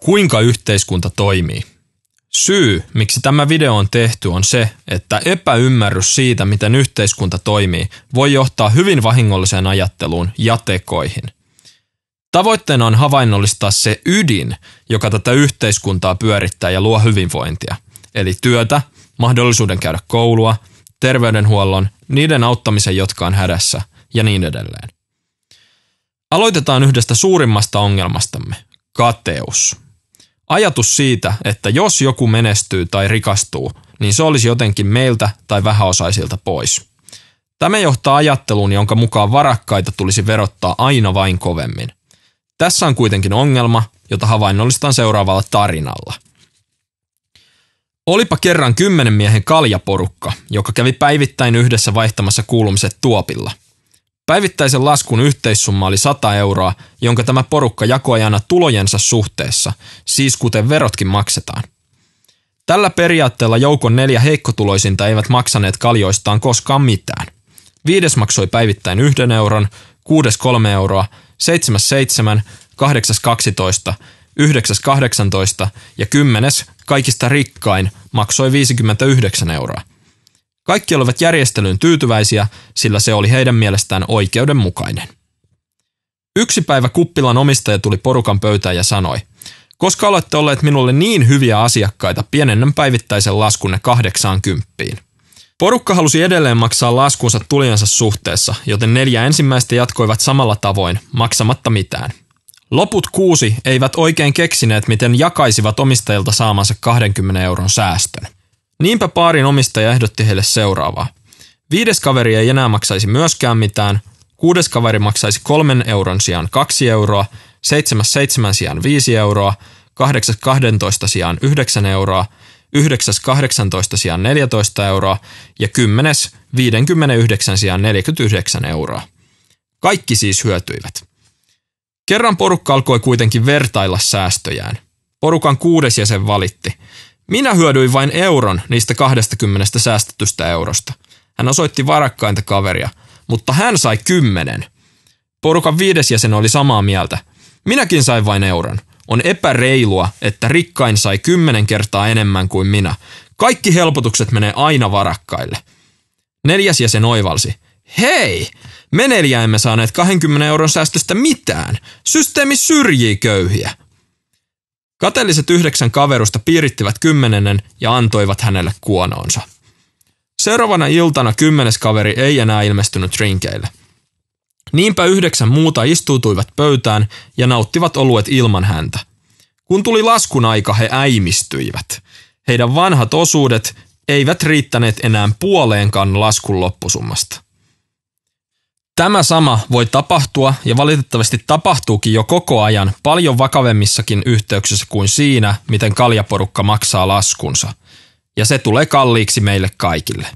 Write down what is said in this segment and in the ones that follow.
Kuinka yhteiskunta toimii? Syy, miksi tämä video on tehty, on se, että epäymmärrys siitä, miten yhteiskunta toimii, voi johtaa hyvin vahingolliseen ajatteluun ja tekoihin. Tavoitteena on havainnollistaa se ydin, joka tätä yhteiskuntaa pyörittää ja luo hyvinvointia. Eli työtä, mahdollisuuden käydä koulua, terveydenhuollon, niiden auttamisen, jotka on hädässä ja niin edelleen. Aloitetaan yhdestä suurimmasta ongelmastamme, kateus. Ajatus siitä, että jos joku menestyy tai rikastuu, niin se olisi jotenkin meiltä tai vähäosaisilta pois. Tämä johtaa ajatteluun, jonka mukaan varakkaita tulisi verottaa aina vain kovemmin. Tässä on kuitenkin ongelma, jota havainnollistan seuraavalla tarinalla. Olipa kerran 10 miehen kaljaporukka, joka kävi päivittäin yhdessä vaihtamassa kuulumiset tuopilla. Päivittäisen laskun yhteissumma oli 100 euroa, jonka tämä porukka jakoi aina tulojensa suhteessa, siis kuten verotkin maksetaan. Tällä periaatteella joukon 4 heikkotuloisinta eivät maksaneet kaljoistaan koskaan mitään. 5 maksoi päivittäin 1 euron, 6 3 euroa, 7 7, 8 12, 9 18 ja 10 kaikista rikkain maksoi 59 euroa. Kaikki olivat järjestelyyn tyytyväisiä, sillä se oli heidän mielestään oikeudenmukainen. Yksi päivä kuppilan omistaja tuli porukan pöytään ja sanoi, koska olette olleet minulle niin hyviä asiakkaita, pienennän päivittäisen laskunne 80. Porukka halusi edelleen maksaa laskunsa tulijansa suhteessa, joten 4 ensimmäistä jatkoivat samalla tavoin, maksamatta mitään. Loput 6 eivät oikein keksineet, miten jakaisivat omistajilta saamansa 20 euron säästön. Niinpä paarin omistaja ehdotti heille seuraavaa. 5 kaveri ei enää maksaisi myöskään mitään, 6 kaveri maksaisi 3 euron sijaan 2 euroa, 7 7 sijaan 5 euroa, 8 12 sijaan 9 euroa, 9 18 sijaan 14 euroa ja 10 59 sijaan 49 euroa. Kaikki siis hyötyivät. Kerran porukka alkoi kuitenkin vertailla säästöjään. Porukan 6. jäsen valitti. Minä hyödyin vain euron niistä 20 säästetystä eurosta. Hän osoitti varakkainta kaveria, mutta hän sai 10. Porukan 5. jäsen oli samaa mieltä. Minäkin sain vain euron. On epäreilua, että rikkain sai 10 kertaa enemmän kuin minä. Kaikki helpotukset menee aina varakkaille. 4. jäsen oivalsi. Hei, me 4 emme saaneet 20 euron säästöstä mitään. Systeemi syrjii köyhiä. Kateelliset 9 kaverusta piirittivät 10. ja antoivat hänelle kuonoonsa. Seuraavana iltana 10. kaveri ei enää ilmestynyt rinkeille. Niinpä 9 muuta istuutuivat pöytään ja nauttivat oluet ilman häntä. Kun tuli laskun aika, he äimistyivät. Heidän vanhat osuudet eivät riittäneet enää puoleenkaan laskun loppusummasta. Tämä sama voi tapahtua ja valitettavasti tapahtuukin jo koko ajan paljon vakavemmissakin yhteyksissä kuin siinä, miten kaljaporukka maksaa laskunsa. Ja se tulee kalliiksi meille kaikille.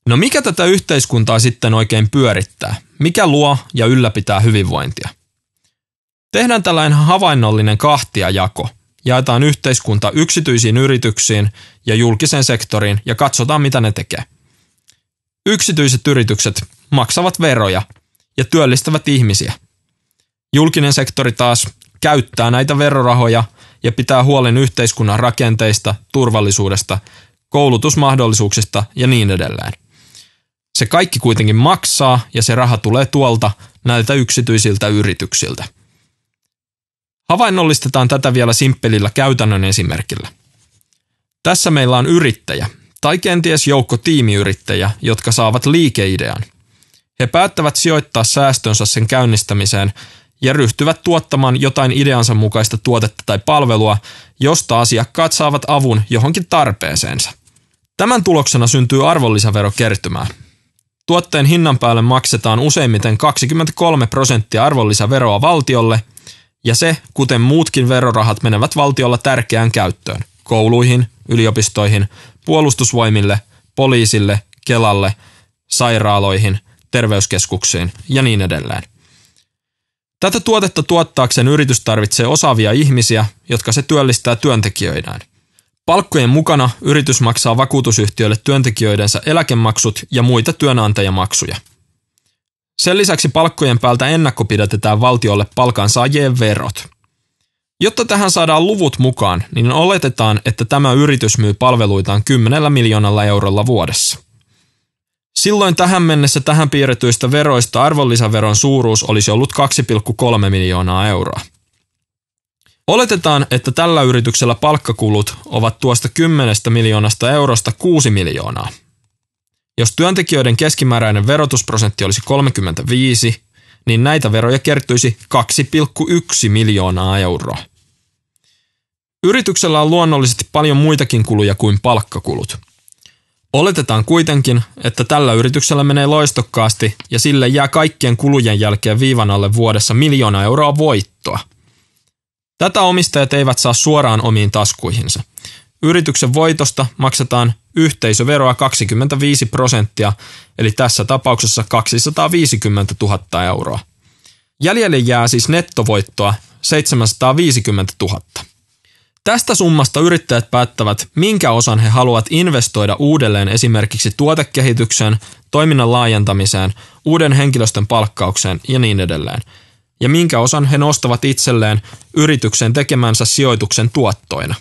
No mikä tätä yhteiskuntaa sitten oikein pyörittää? Mikä luo ja ylläpitää hyvinvointia? Tehdään tällainen havainnollinen kahtiajako. Jaetaan yhteiskunta yksityisiin yrityksiin ja julkiseen sektoriin ja katsotaan mitä ne tekee. Yksityiset yritykset maksavat veroja ja työllistävät ihmisiä. Julkinen sektori taas käyttää näitä verorahoja ja pitää huolen yhteiskunnan rakenteista, turvallisuudesta, koulutusmahdollisuuksista ja niin edelleen. Se kaikki kuitenkin maksaa ja se raha tulee tuolta näiltä yksityisiltä yrityksiltä. Havainnollistetaan tätä vielä simppelillä käytännön esimerkillä. Tässä meillä on yrittäjä tai kenties joukko tiimiyrittäjä, jotka saavat liikeidean. He päättävät sijoittaa säästönsä sen käynnistämiseen ja ryhtyvät tuottamaan jotain ideansa mukaista tuotetta tai palvelua, josta asiakkaat saavat avun johonkin tarpeeseensa. Tämän tuloksena syntyy arvonlisäverokertymää. Tuotteen hinnan päälle maksetaan useimmiten 23% arvonlisäveroa valtiolle, ja se, kuten muutkin verorahat, menevät valtiolla tärkeään käyttöön. Kouluihin, yliopistoihin, puolustusvoimille, poliisille, Kelalle, sairaaloihin, terveyskeskuksiin ja niin edelleen. Tätä tuotetta tuottaakseen yritys tarvitsee osaavia ihmisiä, jotka se työllistää työntekijöidään. Palkkojen mukana yritys maksaa vakuutusyhtiöille työntekijöidensä eläkemaksut ja muita työnantajamaksuja. Sen lisäksi palkkojen päältä ennakkopidätetään valtiolle palkansaajien verot. Jotta tähän saadaan luvut mukaan, niin oletetaan, että tämä yritys myy palveluitaan 10 miljoonalla eurolla vuodessa. Silloin tähän mennessä tähän piirretyistä veroista arvonlisäveron suuruus olisi ollut 2,3 miljoonaa euroa. Oletetaan, että tällä yrityksellä palkkakulut ovat tuosta 10 miljoonasta eurosta 6 miljoonaa. Jos työntekijöiden keskimääräinen verotusprosentti olisi 35, niin näitä veroja kertyisi 2,1 miljoonaa euroa. Yrityksellä on luonnollisesti paljon muitakin kuluja kuin palkkakulut. Oletetaan kuitenkin, että tällä yrityksellä menee loistokkaasti ja sille jää kaikkien kulujen jälkeen viivan alle vuodessa 1 miljoona euroa voittoa. Tätä omistajat eivät saa suoraan omiin taskuihinsa. Yrityksen voitosta maksetaan yhteisöveroa 25%, eli tässä tapauksessa 250 000 euroa. Jäljelle jää siis nettovoittoa 750 000. Tästä summasta yrittäjät päättävät, minkä osan he haluavat investoida uudelleen esimerkiksi tuotekehitykseen, toiminnan laajentamiseen, uuden henkilöstön palkkaukseen ja niin edelleen. Ja minkä osan he nostavat itselleen yrityksen tekemänsä sijoituksen tuottoina.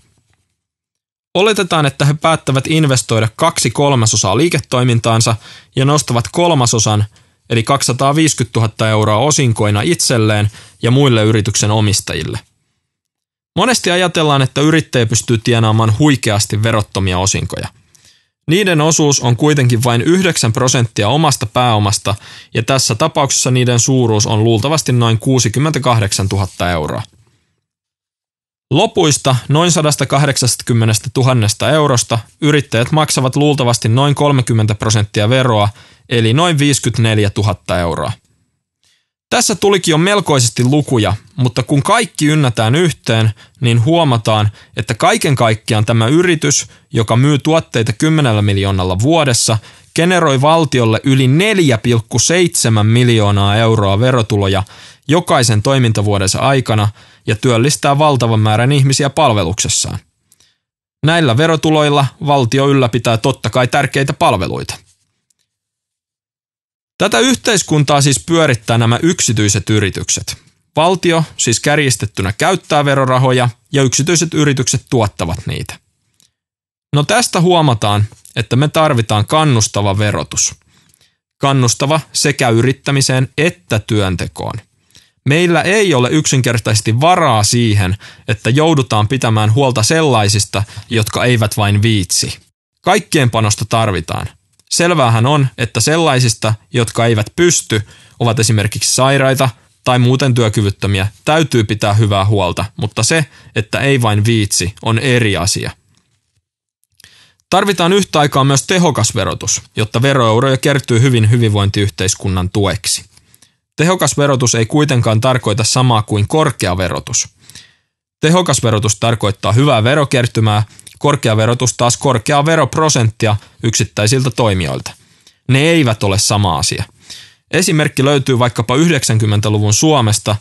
Oletetaan, että he päättävät investoida 2/3 liiketoimintaansa ja nostavat 1/3, eli 250 000 euroa osinkoina itselleen ja muille yrityksen omistajille. Monesti ajatellaan, että yrittäjä pystyy tienaamaan huikeasti verottomia osinkoja. Niiden osuus on kuitenkin vain 9% omasta pääomasta ja tässä tapauksessa niiden suuruus on luultavasti noin 68 000 euroa. Lopuista noin 180 000 eurosta yrittäjät maksavat luultavasti noin 30% veroa, eli noin 54 000 euroa. Tässä tulikin jo melkoisesti lukuja, mutta kun kaikki ynnätään yhteen, niin huomataan, että kaiken kaikkiaan tämä yritys, joka myy tuotteita 10 miljoonalla vuodessa, generoi valtiolle yli 4,7 miljoonaa euroa verotuloja jokaisen toimintavuodensa aikana ja työllistää valtavan määrän ihmisiä palveluksessaan. Näillä verotuloilla valtio ylläpitää totta kai tärkeitä palveluita. Tätä yhteiskuntaa siis pyörittää nämä yksityiset yritykset. Valtio siis kärjistettynä käyttää verorahoja ja yksityiset yritykset tuottavat niitä. No tästä huomataan, että me tarvitaan kannustava verotus. Kannustava sekä yrittämiseen että työntekoon. Meillä ei ole yksinkertaisesti varaa siihen, että joudutaan pitämään huolta sellaisista, jotka eivät vain viitsi. Kaikkien panosta tarvitaan. Selväähän on, että sellaisista, jotka eivät pysty, ovat esimerkiksi sairaita tai muuten työkyvyttömiä, täytyy pitää hyvää huolta, mutta se, että ei vain viitsi, on eri asia. Tarvitaan yhtä aikaa myös tehokas verotus, jotta veroeuroja kertyy hyvin hyvinvointiyhteiskunnan tueksi. Tehokas verotus ei kuitenkaan tarkoita samaa kuin korkea verotus. Tehokas verotus tarkoittaa hyvää verokertymää, korkea verotus taas korkeaa veroprosenttia yksittäisiltä toimijoilta. Ne eivät ole sama asia. Esimerkki löytyy vaikkapa 90-luvun Suomesta,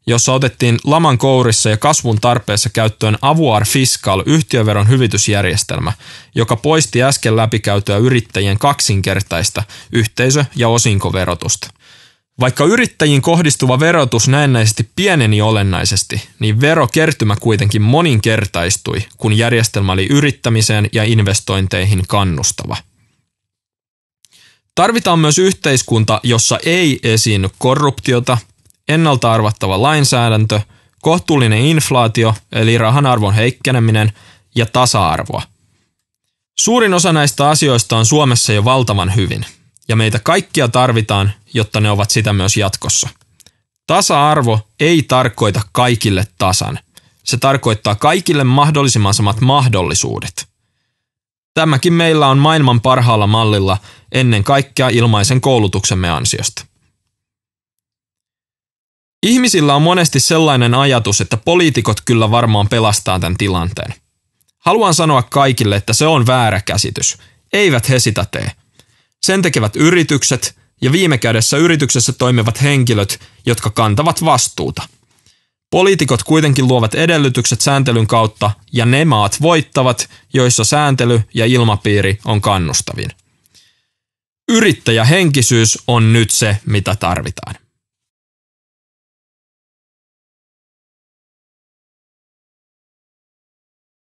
jossa otettiin laman kourissa ja kasvun tarpeessa käyttöön avoir fiscal yhtiöveron hyvitysjärjestelmä, joka poisti äsken läpikäytyä yrittäjien kaksinkertaista yhteisö- ja osinkoverotusta. Vaikka yrittäjiin kohdistuva verotus näennäisesti pieneni olennaisesti, niin verokertymä kuitenkin moninkertaistui, kun järjestelmä oli yrittämiseen ja investointeihin kannustava. Tarvitaan myös yhteiskunta, jossa ei esiinny korruptiota, ennalta arvattava lainsäädäntö, kohtuullinen inflaatio eli rahan arvon heikkeneminen ja tasa-arvoa. Suurin osa näistä asioista on Suomessa jo valtavan hyvin. Ja meitä kaikkia tarvitaan, jotta ne ovat sitä myös jatkossa. Tasa-arvo ei tarkoita kaikille tasan. Se tarkoittaa kaikille mahdollisimman samat mahdollisuudet. Tämäkin meillä on maailman parhaalla mallilla ennen kaikkea ilmaisen koulutuksemme ansiosta. Ihmisillä on monesti sellainen ajatus, että poliitikot kyllä varmaan pelastaa tämän tilanteen. Haluan sanoa kaikille, että se on väärä käsitys. Eivät he sitä tee. Sen tekevät yritykset ja viime kädessä yrityksessä toimivat henkilöt, jotka kantavat vastuuta. Poliitikot kuitenkin luovat edellytykset sääntelyn kautta ja ne maat voittavat, joissa sääntely ja ilmapiiri on kannustavin. Yrittäjähenkisyys on nyt se, mitä tarvitaan.